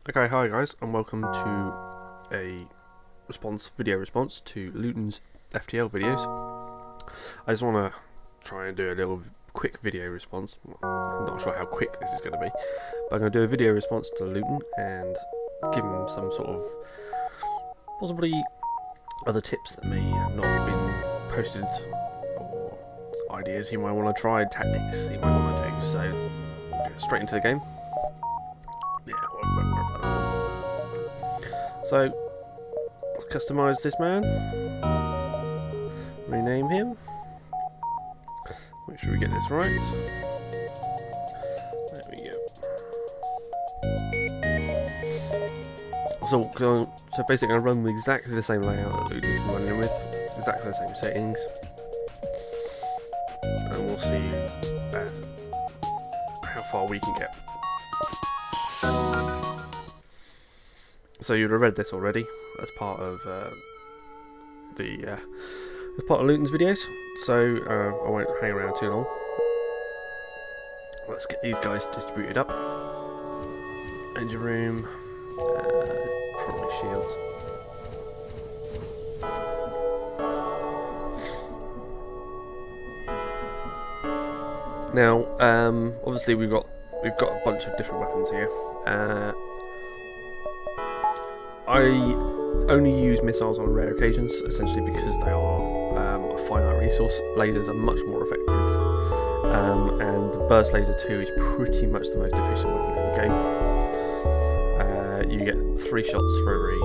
Okay, hi guys, and welcome to a video response to Luetin's FTL videos. I just want to try and do a little quick video response. I'm not sure how quick this is going to be, but I'm going to do a video response to Luetin and give him some sort of possibly other tips that may have not been posted, or ideas he might want to try, tactics he might want to do. So we'll get straight into the game. So, let's customize this man, rename him, make sure we get this right. There we go. So basically I'm going to run with exactly the same layout that Luetin's running with, exactly the same settings, and we'll see how far we can get. So you'd have read this already as part of Luetin's videos. So I won't hang around too long. Let's get these guys distributed up. Engine room, probably shields. Now, obviously we've got a bunch of different weapons here. I only use missiles on rare occasions, essentially because they are a finite resource. Lasers are much more effective, and the burst laser 2 is pretty much the most efficient weapon in the game. You get 3 shots for every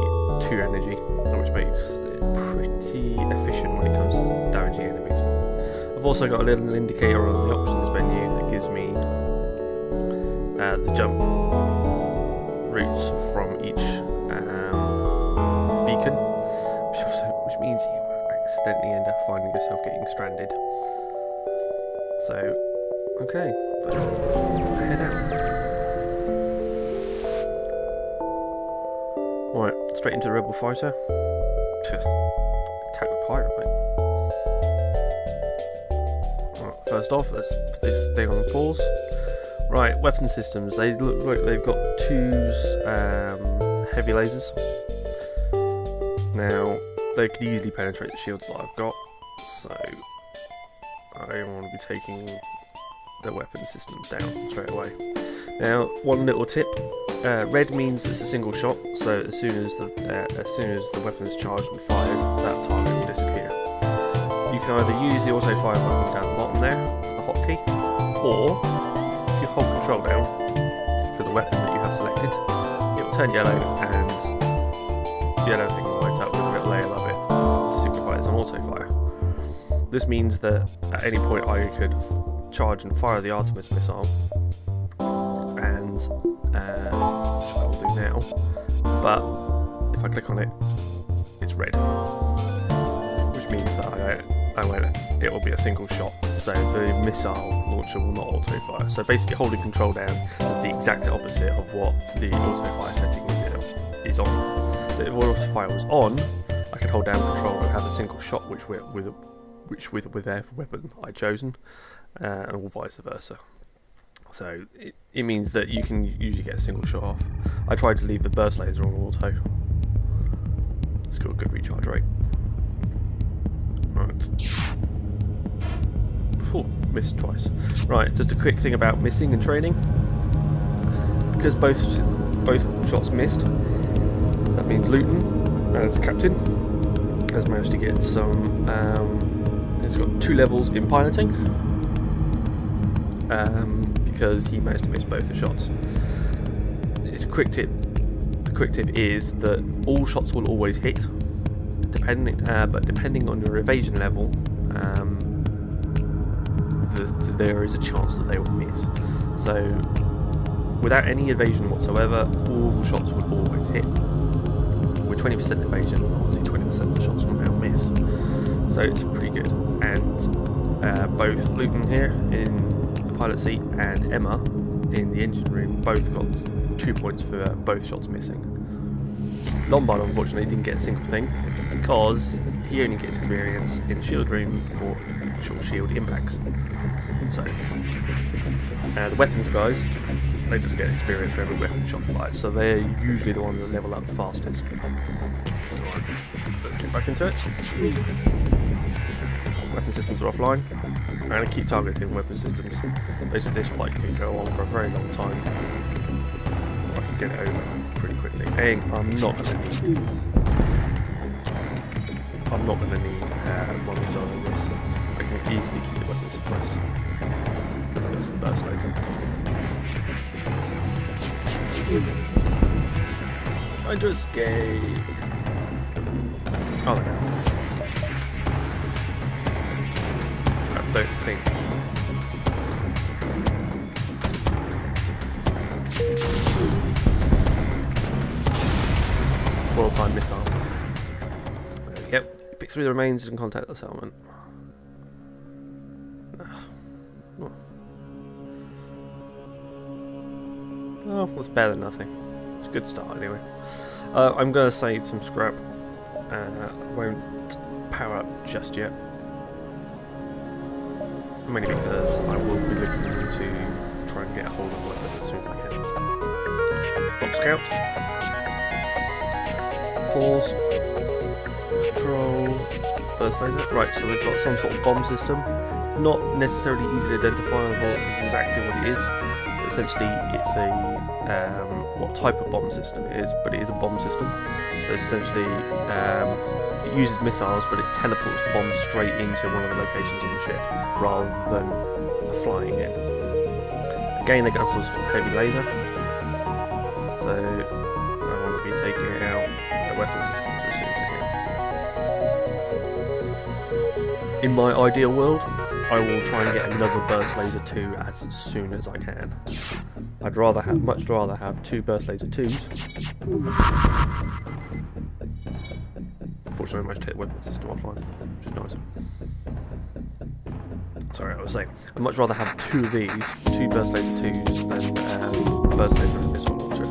2 energy, which makes it pretty efficient when it comes to damaging enemies. I've also got a little indicator on the options menu that gives me the jump routes from each beacon, which means you accidentally end up finding yourself getting stranded. So, okay, let's head out. Alright, straight into the rebel fighter. Attack the pirate, mate. Alright, first off, let's put this thing on pause. Right, weapon systems. They look like they've got 2 heavy lasers. Now, they could easily penetrate the shields that I've got, so I want to be taking the weapon systems down straight away. Now, one little tip: red means it's a single shot, so as soon as the weapon is charged and fired, that target will disappear. You can either use the auto fire button down the bottom there, the hotkey, or if you hold control down for the weapon that you have selected, it will turn yellow and the yellow thing will light up with a little layer above it to signify it's an auto fire. This means that at any point I could charge and fire the Artemis missile, and which I will do now, but if I click on it, it's red, which means that it will be a single shot, so the missile launcher will not auto fire. So basically holding control down is the exact opposite of what the auto fire setting is on. So if auto fire was on, I could hold down control and have a single shot with whatever weapon I'd chosen, and vice versa. So it means that you can usually get a single shot off. I tried to leave the burst laser on auto. It's got a good recharge rate. Right. Missed twice. Right, just a quick thing about missing and training. Because both shots missed, that means Luetin, as captain, has managed to get some. He's got 2 levels in piloting, because he managed to miss both the shots. It's a quick tip. The quick tip is that all shots will always hit, but depending on your evasion level, there is a chance that they will miss. So, without any evasion whatsoever, all shots will always hit. With 20% evasion, obviously 20% of the shots will now miss. So it's pretty good. And both Luetin here in the pilot seat and Emma in the engine room both got 2 points for both shots missing. Lombard unfortunately didn't get a single thing because he only gets experience in the shield room for actual shield impacts. So the weapons guys they just get experience for every weapon shot fight, so they're usually the ones that level up fastest. So let's get back into it. Weapon systems are offline. I'm going to keep targeting weapon systems. Basically this fight can go on for a very long time. I can get it over pretty quickly. I'm not going to need one missile on this. I can easily keep the weapon suppressed. There's the burst laser. Trying to escape. Oh, there. I don't think. Well-timed missile. Yep. Pick 3 of the remains and contact the settlement. Oh, it's better than nothing. It's a good start anyway. I'm going to save some scrap. I won't power up just yet. Mainly because I will be looking to try and get a hold of weapon as soon as I can. Box scout. Pause. Control. Burst laser. Right, so they've got some sort of bomb system. It's not necessarily easily identifiable exactly what it is. Essentially, it's a what type of bomb system it is, but it is a bomb system. So it's essentially it uses missiles, but it teleports the bomb straight into one of the locations on the ship, rather than flying it. Again, they got some sort of heavy laser, so I want to be taking it out the weapon systems as soon as I can. In my ideal world, I will try and get another burst laser 2 as soon as I can. I'd much rather have 2 burst laser 2s. Unfortunately, I managed to take the weapon system offline, which is nice. Sorry, I was saying, I'd much rather have 2 of these, 2 burst laser 2s, than a burst laser and missile launcher.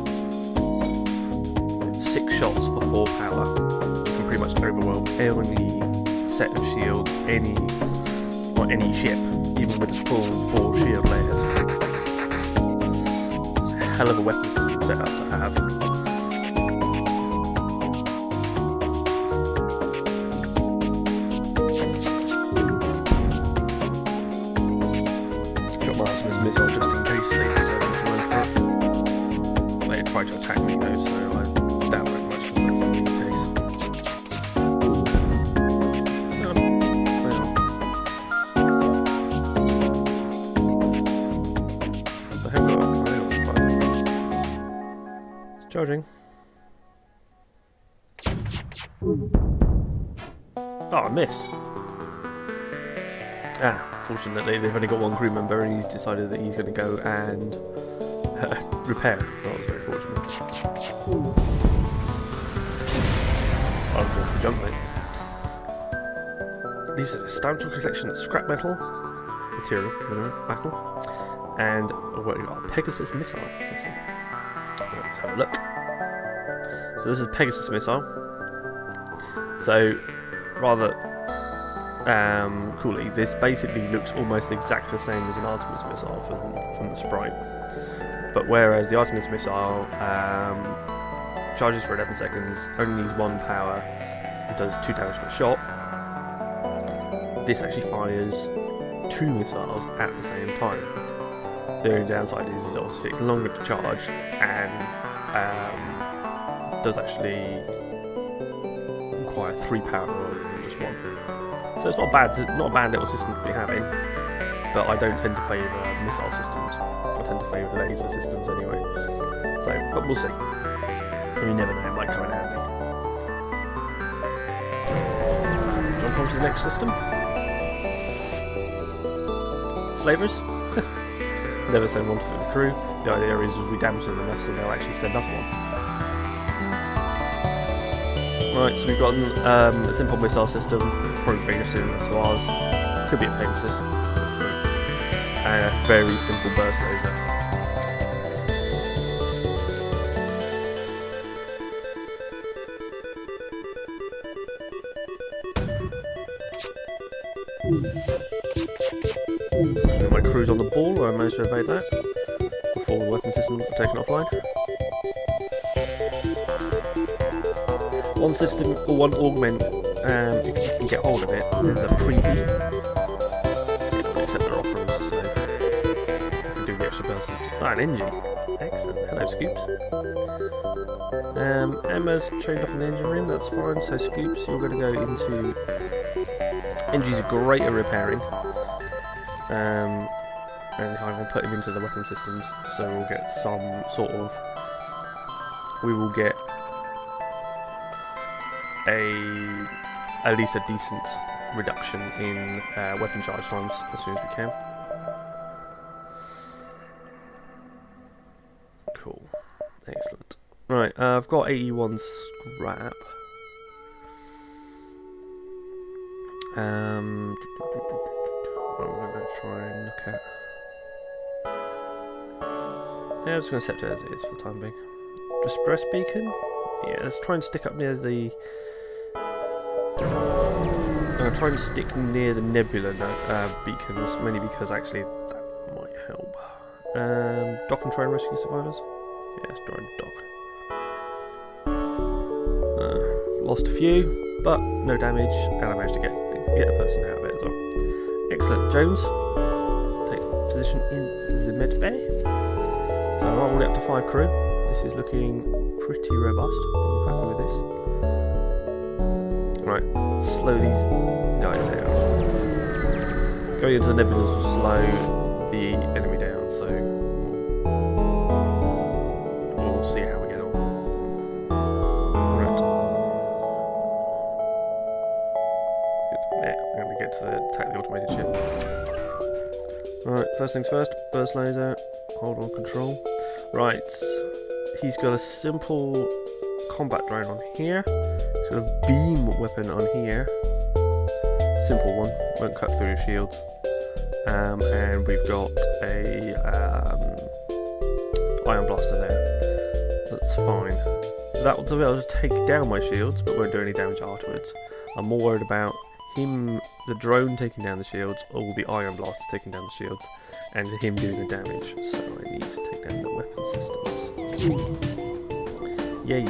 6 shots for 4 power. You can pretty much overwhelm any set of shields, any ship, even with the full 4 shield layers. It's a hell of a weapon system set up to have. Got my Artemis missile just in case they decide to run for it. They try to attack me though, so I doubt very much that's going to be the case. Charging. Oh, I missed. Fortunately, they've only got 1 crew member and he's decided that he's going to go and repair. That was very fortunate. I'm off the jump, mate. These are a substantial collection of scrap metal, material, metal, and what we got? A Pegasus missile. Let's have a look. So this is a Pegasus missile. So rather coolly, this basically looks almost exactly the same as an Artemis missile from the sprite. But whereas the Artemis missile charges for 11 seconds, only needs 1 power, and does 2 damage per shot, this actually fires 2 missiles at the same time. The only downside is obviously it's longer to charge and does actually require 3 power rather than just 1. So it's not a bad little system to be having, but I don't tend to favour missile systems. I tend to favour laser systems anyway. So, but we'll see. You never know, it might come in handy. Jump on to the next system. Slavers. Never send one to the crew. The idea is we damage them enough so they'll actually send us one. Right, so we've got a simple missile system, probably very similar to ours. Could be a Pegasus. And a very simple burst laser. My crew's on the ball, where I managed to evade that before all the weapon systems are taken offline. One system, or one augment, if you can get hold of it, there's a preheat. Except they're offers, so you can do the extra person. Ah, an NG. Excellent. Hello, Scoops. Emma's trained up in the engine room, that's fine. So, Scoops, you're going to go into... NG's great at repairing. And I will put him into the weapon systems, so we'll get some sort of... We will get at least a decent reduction in weapon charge times as soon as we can. Cool. Excellent. Right, I've got 81 scrap. What am I going to try and look at? Yeah, I'm just going to set it as it is for the time being. Distress beacon? Yeah, let's try and stick up near the... I'm going to try and stick near the nebula beacons, mainly because actually that might help. Dock and try and rescue survivors? Yeah, let's try and dock. Lost a few, but no damage, and I managed to get a person out of it as well. Excellent. Jones, take position in the med bay. So I'm already up to 5 crew. This is looking pretty robust. I'm happy with this. Right, slow these guys down. Going into the nebulas will slow the enemy down, so we'll see how we get on. Right. Good. Yeah, I'm going to get to attack the automated ship. Alright, first things first, burst laser, hold on control. Right, he's got a simple combat drone on here. He's got a beam weapon on here. Simple one, won't cut through your shields. And we've got a ion blaster there. That's fine. That'll be able to take down my shields, but won't do any damage afterwards. I'm more worried about him, the drone taking down the shields, or the ion blaster taking down the shields, and him doing the damage. So I need to take down the weapon systems. Yeah.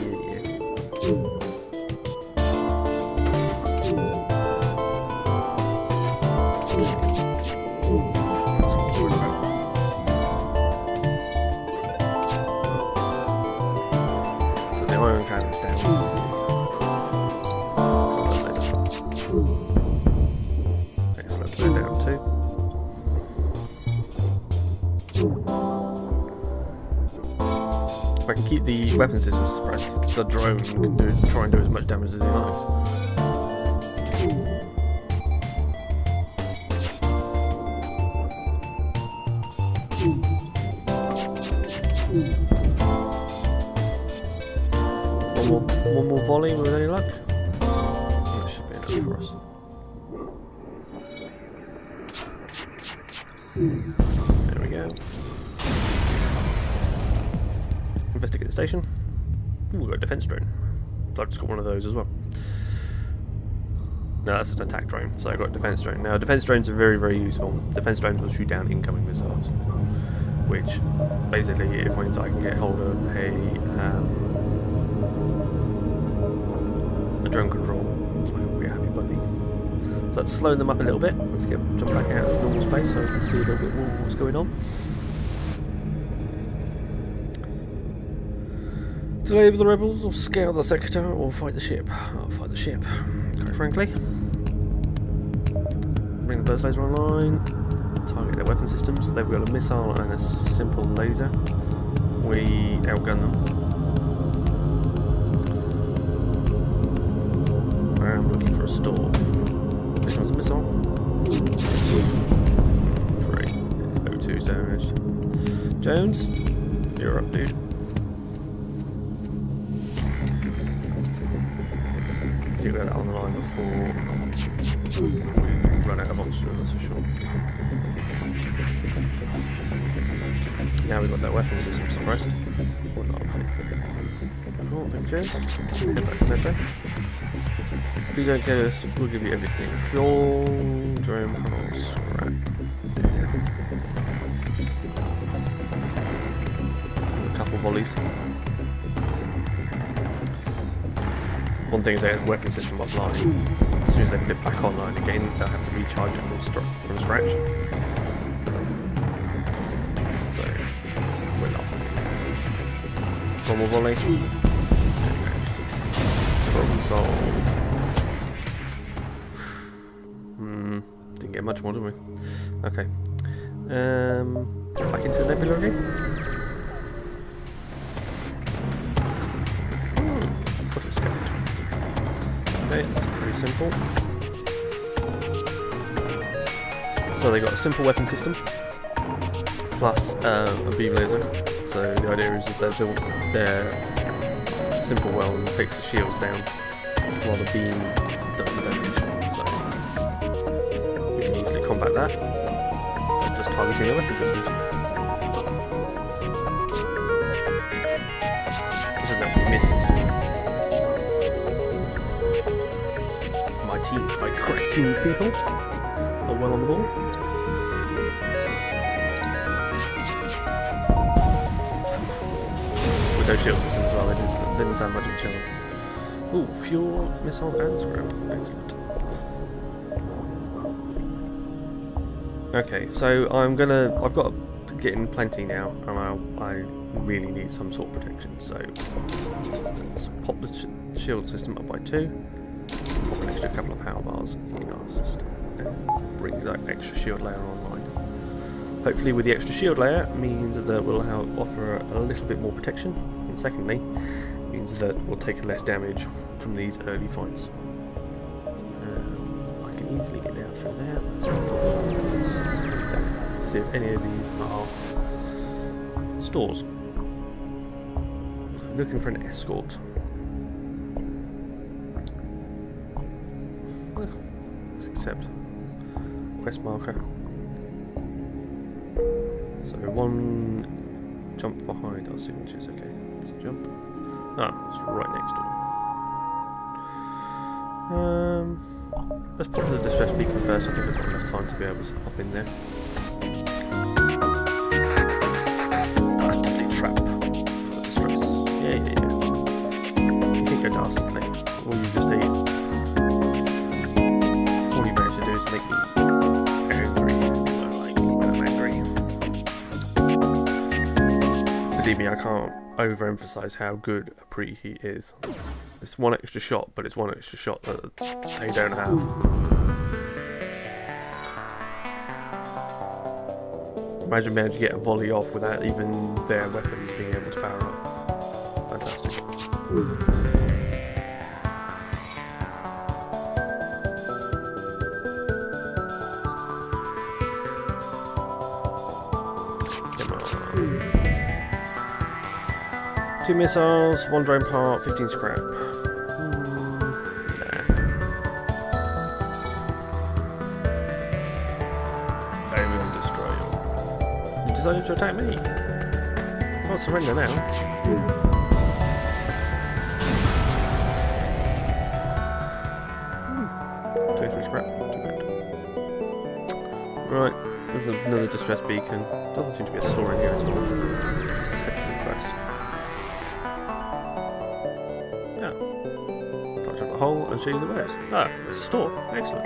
That's what I'm worried about. So the ion cannon's down. Excellent, they're down too. If I can keep the weapon systems suppressed, the drone can try and do as much damage as he likes. One more volley with any luck. That should be enough for us. There we go. Investigate the station. Ooh, we've got a defense drone. So I've just got one of those as well. No, that's an attack drone, so I've got a defense drone. Now, defense drones are very, very useful. Defense drones will shoot down incoming missiles, which basically it means I can get hold of a drone control. I will be a happy bunny. So let's slow them up a little bit. Let's jump back out of normal space so we can see a little bit more what's going on. Delay with the rebels, or scale the sector, or fight the ship. I'll fight the ship, quite frankly. Bring the burst laser online. Target their weapon systems. They've got a missile and a simple laser. We outgun them. I'm looking for a store. There comes a missile. Great. O2's damaged. Jones, you're up, dude. You got it on the line before run out of oxygen, that's for sure. Now we've got that weapon system suppressed. Or not, cool, thank you, James. Head back to medbay. If you don't get us, we'll give you everything. Fuel, drone panel, scrap. volleys. One thing is they had the weapon system offline. As soon as they put it back online again, they'll have to recharge it from scratch. So, we're off. Normal volley. Problem solved. Didn't get much more, did we? Okay. Back into the nebula again. Auto scout. Okay, that's pretty simple. So they got a simple weapon system plus a beam laser. So the idea is if they're built their simple well and takes the shields down while the beam does the damage. So we can easily combat that by just targeting the weapon systems. This is not what misses. My crack team of people are well on the ball. With those shield systems as well, they didn't stand much of a chance. Ooh, fuel, missiles and scrap. Excellent. Okay, so I've got getting plenty now, and I really need some sort of protection. So let's pop the shield system up by 2. Pop an extra couple of power bars in our system and bring that extra shield layer online. Hopefully with the extra shield layer means that we'll offer a little bit more protection, and secondly means that we'll take less damage from these early fights. I can easily get down through there. Let's see if any of these are stores. Looking for an escort. Let's accept quest marker. So one jump behind our signatures. Okay, let's jump. It's right next door. Let's pop the distress beacon first. I think I've got enough time to be able to hop in there. Dastardly trap for the distress. Yeah. You think you're dastardly, or you just ate. All you managed to do is make me angry. I like when I'm angry. Believe me, I can't overemphasize how good a preheat is. It's one extra shot, but it's one extra shot that they don't have. Imagine being able to get a volley off without even their weapons being able to power up. Fantastic. Come on. 2 missiles, 1 drone part, 15 scrap. They will destroy you. You decided to attack me. I'll surrender now. 23 scrap, not too bad. Right, there's another distress beacon. Doesn't seem to be a store in here at all. Let's head to the quest. Hole and show you the wares. It's a store. Excellent.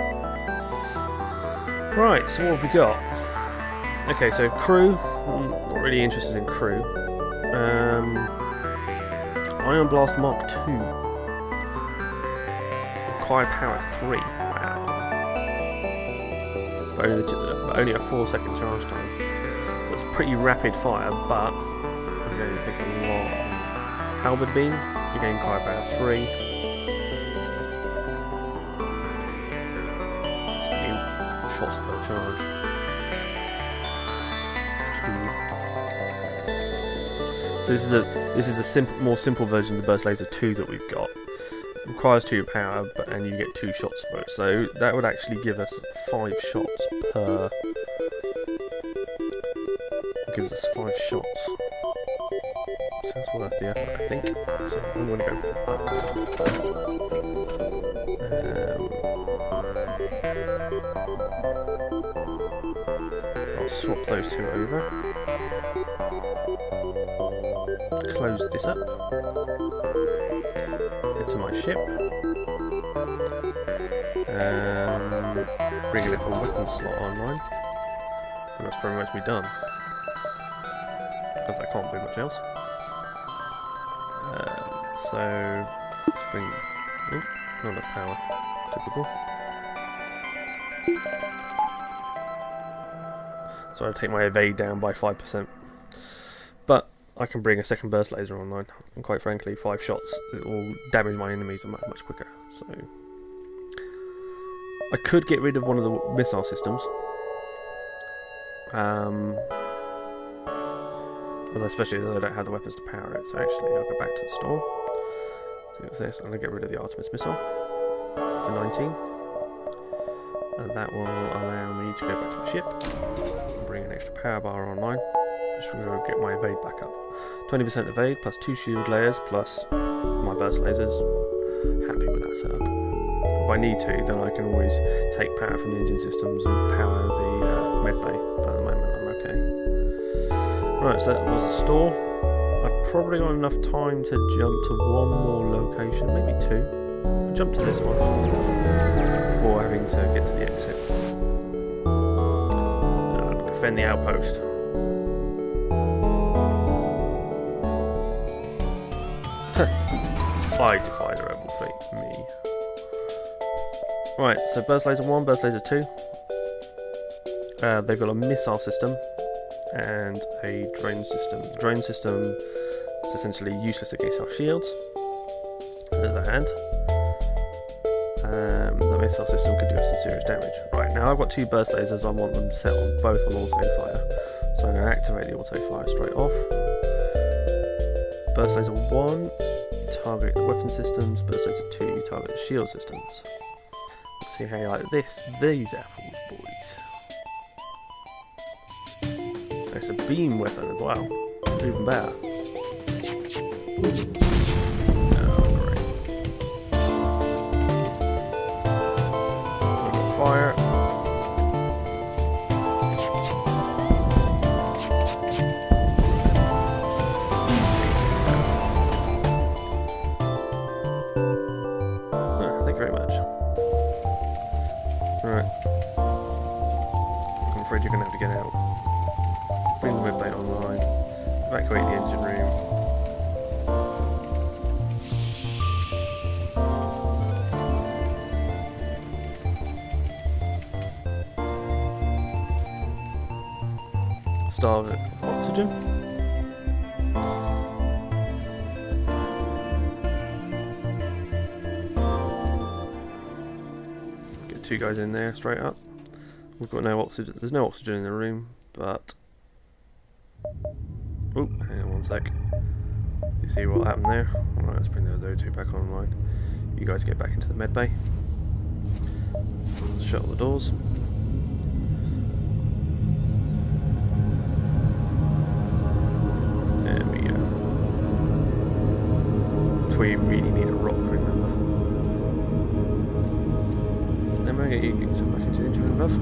Right, so what have we got? Okay, so crew. Not really interested in crew. Ion Blast Mark 2. Require power 3. Wow. But only a 4-second charge time. So it's pretty rapid fire, but again, it takes a lot. Halberd Beam. Again, require power 3. Shots per charge. 2. So this is a more simple version of the burst laser 2 that we've got. It requires 2 power, and you get 2 shots for it. So that would actually give us 5 shots per. It gives us 5 shots. Sounds worth the effort, I think. So I'm going to go for that. I'll swap those 2 over. close this up. Head to my ship. Bring a little weapon slot online. And that's pretty much me done. Because I can't do much else. So let's bring. Oh, not enough power. Typical. So I'll take my evade down by 5%. But I can bring a second burst laser online, and quite frankly, 5 shots, it will damage my enemies much, much quicker. So I could get rid of one of the missile systems. Especially as I don't have the weapons to power it. So actually, I'll go back to the store. So it's this. I'm going to get rid of the Artemis missile for 19. And that will allow me to go back to my ship and bring an extra power bar online. Just going to get my evade back up. 20% evade plus 2 shield layers plus my burst lasers. Happy with that setup. If I need to, then I can always take power from the engine systems and power the med bay. But at the moment, I'm okay. Right, so that was the store. I've probably got enough time to jump to one more location, maybe 2. I'll jump to this one before having to get to the exit. Defend the outpost. I defy the rebel fleet, me. Right, so burst laser 1, burst laser 2. They've got a missile system and a drone system. The drone system is essentially useless against our shields. On the other hand, the missile system could do us some serious damage. Right, now I've got 2 burst lasers. I want them set on both on auto fire. So I'm going to activate the auto fire straight off. Burst laser 1, you target the weapon systems. Burst laser 2, you target the shield systems. Let's see how you like these apples, boys. It's a beam weapon as well. Even better. Oh, great. Fire. Thank you very much. Right. I'm afraid you're going to have to get out. Bring the med bay online. Evacuate the engine room. Starve it of oxygen. Get 2 guys in there straight up. We've got no oxygen. There's no oxygen in the room, but oh, hang on one sec. You see what happened there? Alright, let's bring those O2 back online. You guys get back into the med bay. Let's shut all the doors. There we go. That's where you really need a rock, remember. Then we're going to get you back into the engine room above.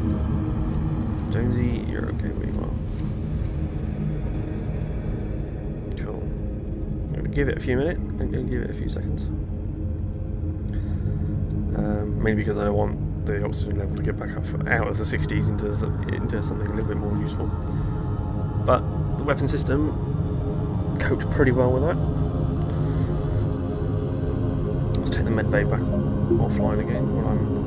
Jonesy, you're okay where you are. Cool. I'm going to give it a few minutes. I'm going to give it a few seconds. Mainly because I want the oxygen level to get back up out of the 60s into something a little bit more useful. But the weapon system coped pretty well with that. Let's take the med bay back offline again when I'm.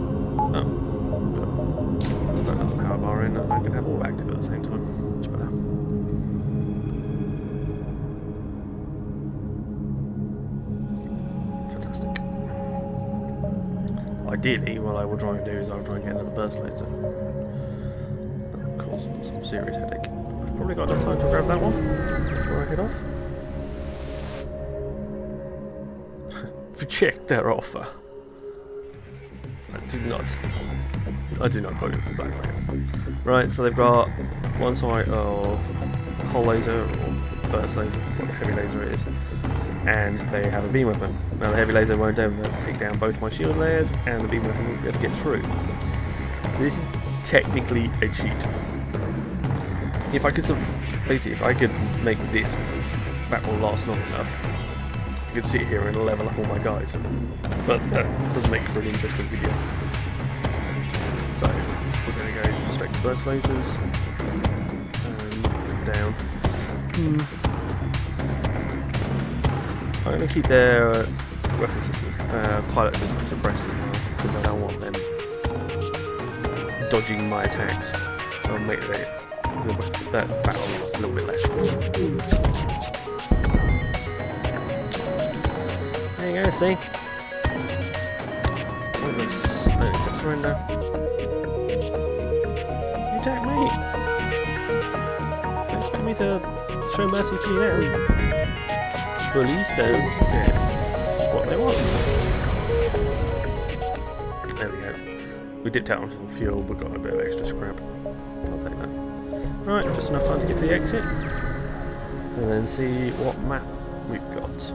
Put another power bar in, and I can have all active at the same time. Much better. Fantastic. Ideally, what I will try and do is I'll try and get another burst laser. That will cause some serious headache. I've probably got enough time to grab that one before I head off. Reject their offer. I do not go for blackmail. Right, so they've got one side of hull laser or burst laser, what heavy laser it is, and they have a beam weapon. Now the heavy laser won't ever take down both my shield layers, and the beam weapon won't be able to get through. So this is technically a cheat. If I could, basically, if I could make this that will last long enough. You can sit here and level up all my guys, but that doesn't make for an interesting video. So we're going to go straight to burst lasers and down. I'm going to keep their weapon systems, pilot systems suppressed as well, because I don't want them dodging my attacks. I'll make that battle last a little bit less. There you go, see? Don't accept surrender. You attack me! Don't expect me to show mercy to you now. Bullies don't get what they want. There we go. We dipped out on some fuel, but got a bit of extra scrap. I'll take that. Right, just enough time to get to the exit. And then see what map we've got.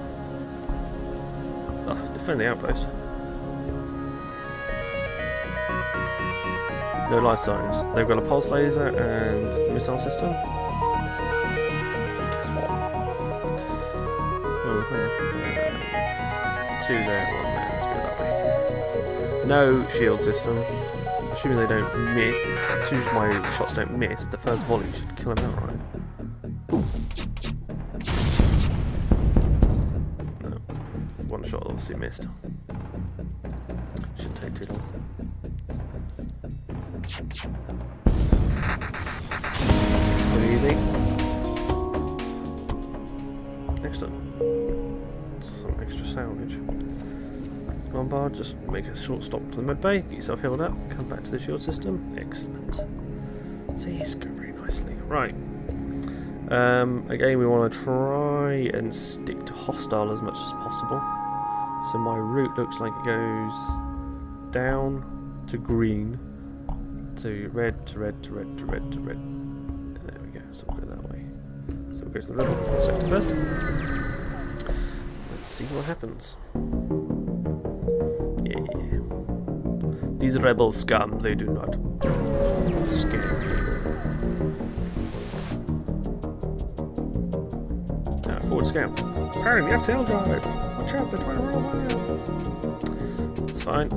Defend the outpost. No life signs. They've got a pulse laser and missile system. Swap. Two there, one there. Let's go that way. No shield system. Assuming they don't miss. As soon as my shots don't miss, the first volley should kill them outright. One shot obviously missed. Shouldn't take too long. Pretty easy. Excellent. Some extra salvage. Bombard, just make a short stop to the med bay, get yourself healed up, come back to the shield system. Excellent. See, it's going very nicely. Right. Again, we want to try and stick to hostile as much as possible. So my route looks like it goes down to green to red to red to red to red to red. There we go, so we'll go that way. So we'll go to the rebel control sector first. Let's see what happens. Yeah. These rebel scum, they do not scare me. Forward scout. Powering the FTL drive. Watch out, they're trying to run away. It's fine.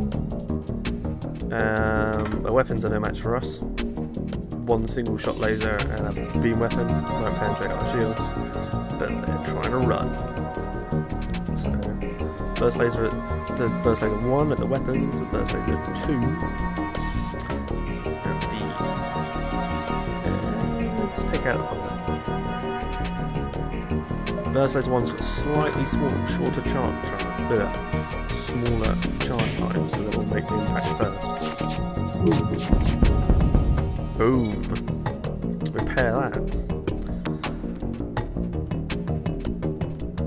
The weapons are no match for us. One single shot laser and a beam weapon won't penetrate our shields, but they're trying to run. So, burst laser at the burst laser 1 at the weapons, the burst laser 2 at the. Let's take out the combat. Burst laser 1's got slightly shorter smaller charge time, so that will make the impact first. Boom. Repair that.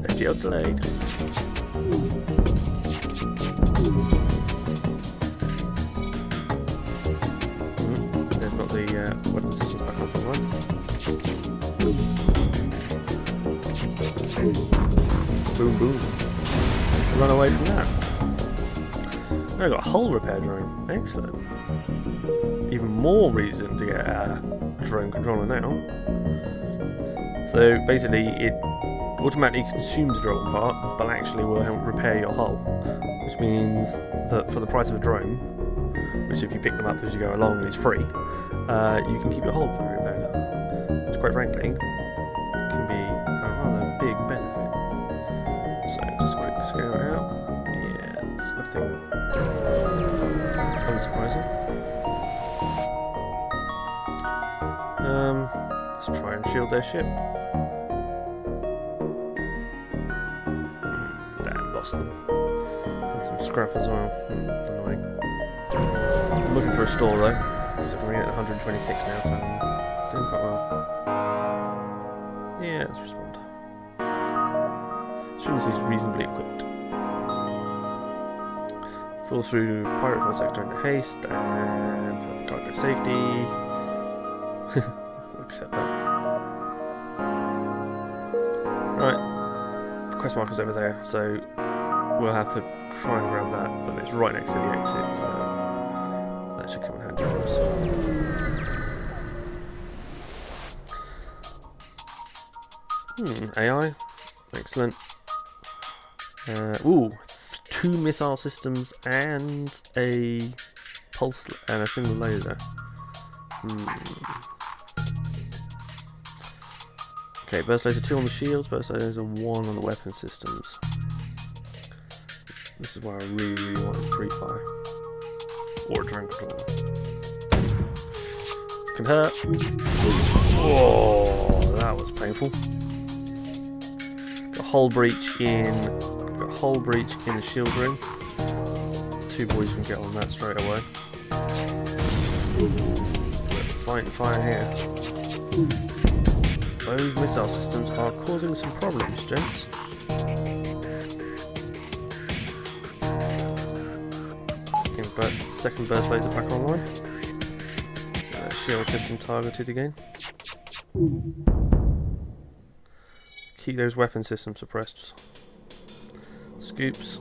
FTL delayed. They've got the weapon systems back up and run. Boom, boom. Run away from that. I've got a hull repair drone. Excellent. Even more reason to get a drone controller now. So basically, it automatically consumes the drone part, but actually will help repair your hull. Which means that for the price of a drone, which if you pick them up as you go along is free, you can keep your hull fully repaired. Which quite frankly, can be a rather big benefit. So just quick scale it out. Yeah, it's nothing unsurprising. Let's try and shield their ship. Damn, lost them. And some scrap as well. Annoying. I'm looking for a store though. So we're at 126 now, so I'm doing quite well. Yeah, let's respond. Assumes he's reasonably equipped. Fall through pirate force sector into haste and for cargo safety. We'll accept that. Right, the quest marker's over there, so we'll have to try and grab that, but it's right next to the exit, so that should come in handy for us. AI? Excellent. Ooh, 2 missile systems and a pulse and a single laser. Okay, burst laser 2 on the shields, burst laser 1 on the weapon systems. This is where I really want a pre-fire. Or a drone controller. Can hurt. Oh, that was painful. Got a hull breach in the shield room. 2 boys can get on that straight away. We're fighting fire here. Those missile systems are causing some problems, gents. Second burst laser back online. Shield system targeted again. Keep those weapon systems suppressed. Scoops,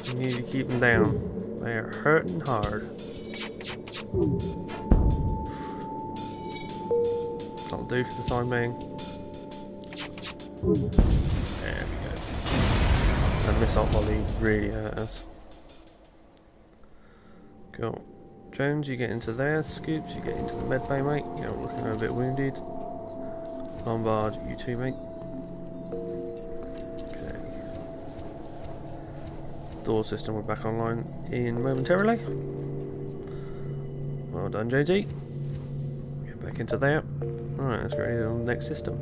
you need to keep them down. They are hurting hard. That'll do for the sign main. There we go. That missile volley really hurt us. Cool. Jones, you get into there. Scoops, you get into the med bay, mate. You're looking a bit wounded. Lombard, you too, mate. Okay. Door system, we're back online in momentarily. Well done, JG. Get back into there. Alright, let's get ready on the next system.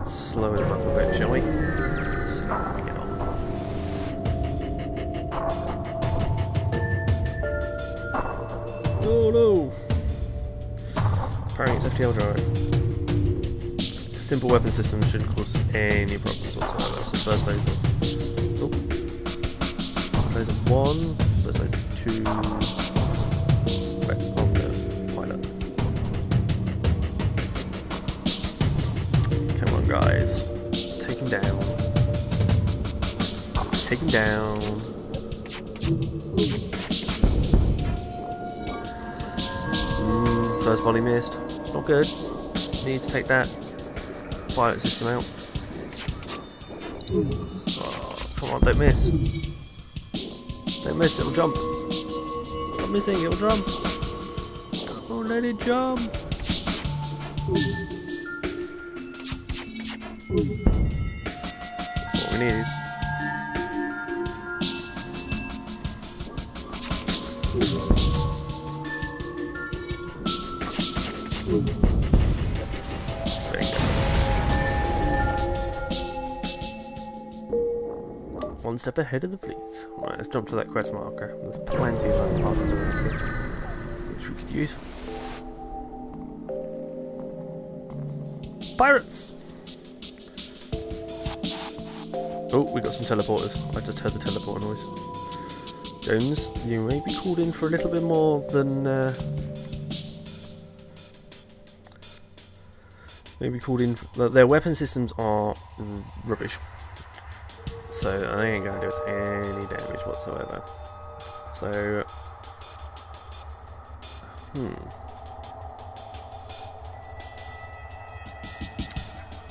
Slow it up a bit, shall we? Let's see how we get on. Oh no! Apparently it's FTL drive. A simple weapon system shouldn't cause any problems whatsoever. So first laser. Oh. First laser 1. First laser 2. Right, on the pilot. Come on, guys. Take him down. Take him down. First volley missed. It's not good. Need to take that pilot system out. Oh, come on, don't miss. Don't miss, it'll jump. Stop missing, it'll jump. Come on, let it jump. That's what we needed. There you go. One step ahead of the fleet. Right, let's jump to that quest marker. There's plenty of other markers around here which we could use. Pirates! Oh, we got some teleporters. I just heard the teleporter noise. Jones, you may be called in for a little bit more than... maybe called in... Their weapon systems are rubbish. So they ain't going to do us any damage whatsoever. So...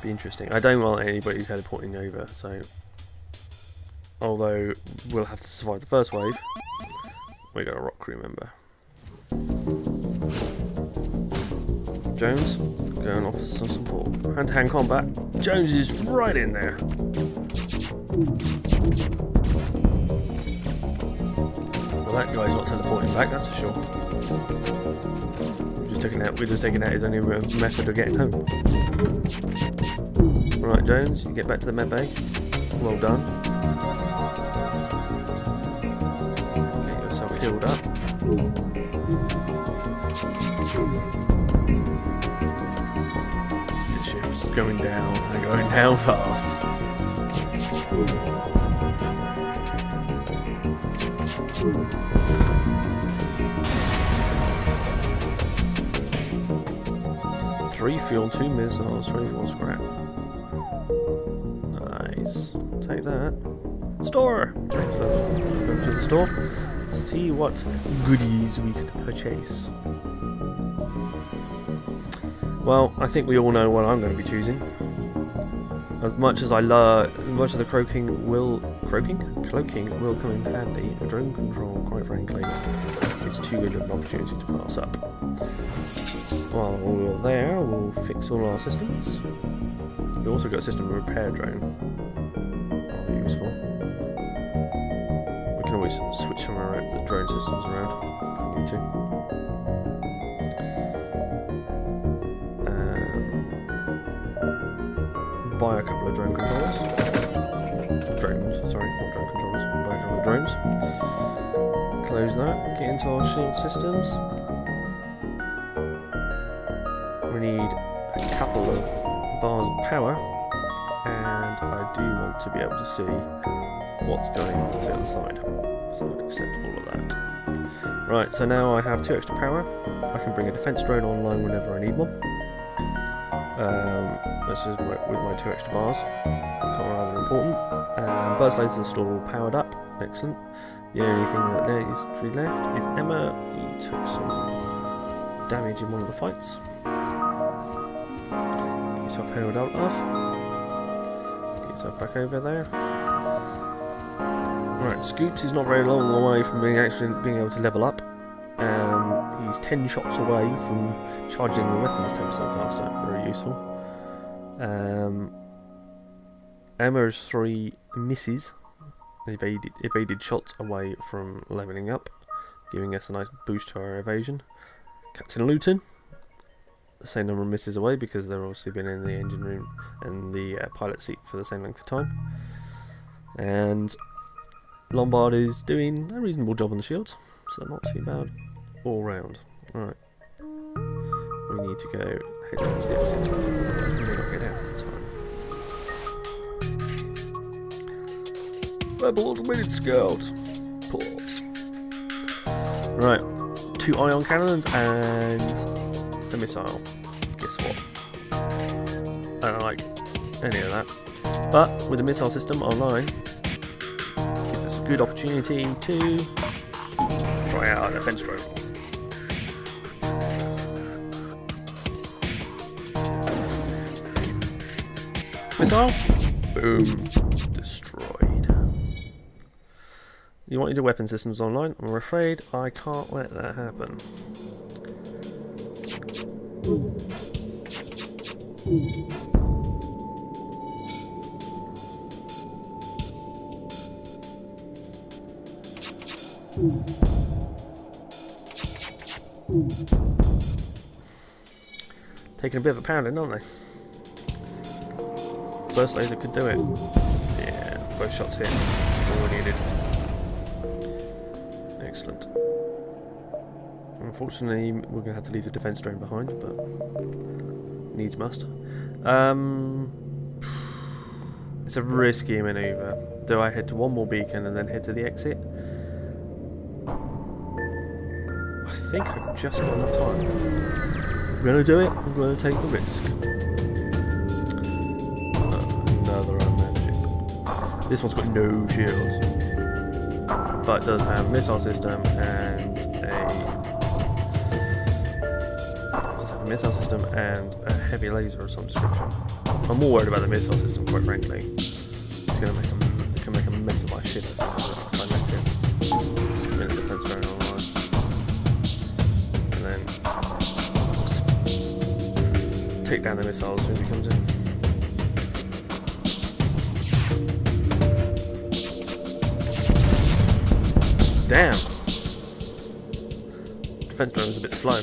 Be interesting. I don't want anybody teleporting over, so... Although we'll have to survive the first wave, we got a rock crew member. Jones, go and offer some support. Hand-to-hand combat. Jones is right in there. Well, that guy's not teleporting back, that's for sure. We're just taking out his only method of getting home. Right, Jones, you get back to the med bay. Well done. Get yourself healed up. The ship's going down and going down fast. 3 fuel, 2 missiles, 24 scrap. Nice. Take that. Store! Excellent. Go to the store. See what goodies we can purchase. Well, I think we all know what I'm going to be choosing. As much as the cloaking will come in handy, drone control, quite frankly, it's too good of an opportunity to pass up. While we're there, we'll fix all our systems. We've also got a system repair drone. That'll be useful. We can always switch the drone systems around if we need to. Buy a couple of drone controllers. Drones, sorry, not drone controllers. Buy a couple of drones. Close that. Get into our shield systems. We need a couple of bars of power, and I do want to be able to see what's going on the other side. So I'll accept all of that. Right, so now I have 2 extra power. I can bring a defense drone online whenever I need one. This is with my 2 extra bars. Rather important. Burst lasers are still all powered up. Excellent. The only thing that there is to be left is Emma. He took some damage in one of the fights. Get yourself held out of. Get yourself back over there. Right, Scoops is not very long away from being able to level up. He's 10 shots away from charging the weapons 10% faster. Very useful. Emma is 3 misses. Evaded shots away from leveling up, giving us a nice boost to our evasion. Captain Luetin, the same number of misses away because they've obviously been in the engine room and the pilot seat for the same length of time. And Lombard is doing a reasonable job on the shields, so not too bad all round. Alright. We need to go head towards the exit, otherwise we may not get out in time. Rebel automated scout. Pause. Right. 2 ion cannons and a missile. Guess what? I don't like any of that. But with the missile system online, gives us a good opportunity to try out a defense drone. Missile. Boom. Destroyed. You want your weapon systems online? I'm afraid I can't let that happen. Taking a bit of a pounding, aren't they? Burst laser could do it. Yeah, both shots hit. That's all we needed. Excellent. Unfortunately, we're going to have to leave the defense drone behind, but needs must. It's a risky maneuver. Do I head to one more beacon and then head to the exit? I think I've just got enough time. I'm going to do it. I'm going to take the risk. Another unmanned ship. This one's got no shields, but it does have a missile system and a heavy laser of some description. I'm more worried about the missile system, quite frankly. It's going to make a mess of my ship if I let it. It's been a defense drone online, and then take down the missile as soon as he comes in. Damn! Defense drone is a bit slow.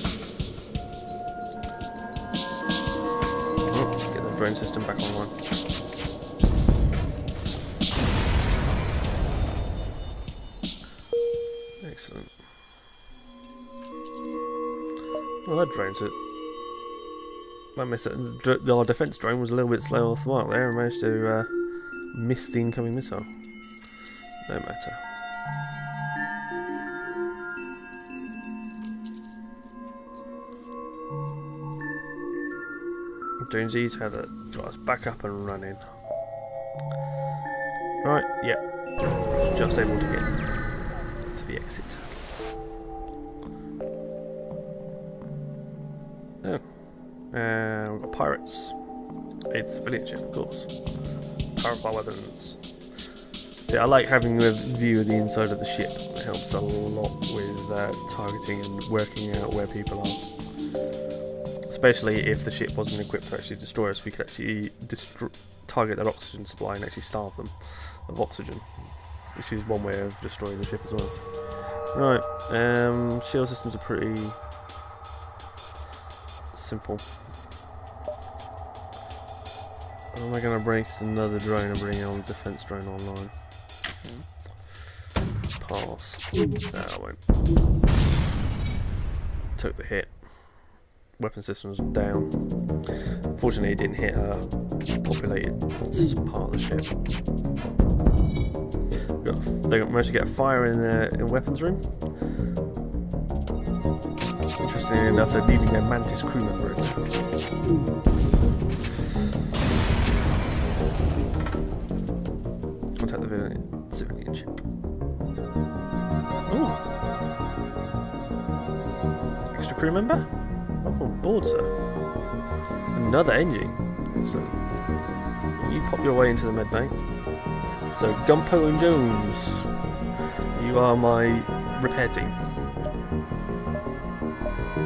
Let's get the drone system back online. Excellent. Well, that drone's it. I missed it. Our defense drone was a little bit slow off the mark there and managed to miss the incoming missile. No matter. Jonesy's got us back up and running. Right, yeah. just able to get to the exit. Oh. We've got pirates. Aid civilian ship, of course. Powerful weapons. See, I like having a view of the inside of the ship. It helps a lot with targeting and working out where people are. Especially if the ship wasn't equipped to actually destroy us, we could actually target their oxygen supply and actually starve them of oxygen. Which is one way of destroying the ship as well. Right, shield systems are pretty simple. Am I going to bring another drone and bring on defense drone online? Pass. No, I won't. Took the hit. Weapon systems down. Fortunately, it didn't hit a populated part of the ship. They managed to get a fire in the weapons room. Interestingly enough, they're leaving their Mantis crew member in there. Contact the civilian ship. Ooh. Extra crew member? Oh, board, sir. Another engine. So, you pop your way into the medbay. So, Gumpo and Jones, you are my repair team.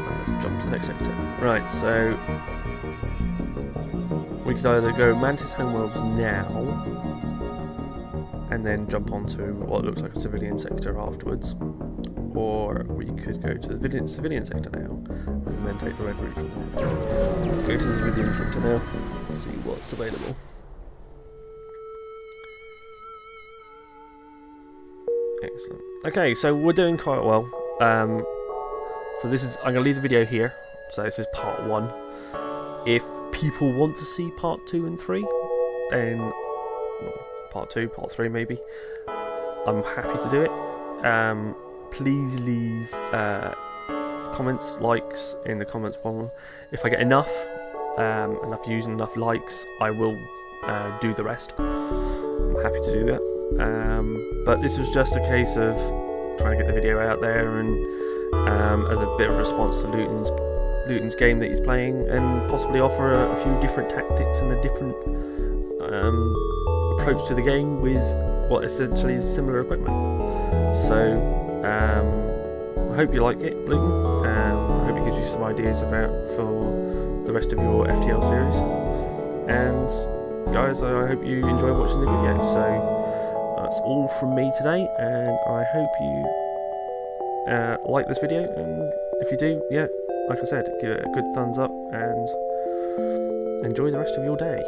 Let's jump to the next sector. Right, so we could either go Mantis Homeworlds now, and then jump onto what looks like a civilian sector afterwards, or we could go to the civilian sector now, and then take the red route. Let's go to the civilian sector now, and see what's available. Excellent. Okay, so we're doing quite well. So this is, I'm going to leave the video here. So this is part 1. If people want to see part 2 and 3, then part 2, part 3 maybe, I'm happy to do it. Please leave comments, likes in the comments below. If I get enough views and enough likes, I will do the rest. I'm happy to do that. But this was just a case of trying to get the video out there and as a bit of a response to Luetin's game that he's playing, and possibly offer a few different tactics and a different approach to the game with what essentially is similar equipment. So I hope you like it, Luetin. I hope it gives you some ideas for the rest of your FTL series. And guys, I hope you enjoy watching the video. So that's all from me today, and I hope you like this video, and if you do, yeah, like I said, give it a good thumbs up and enjoy the rest of your day.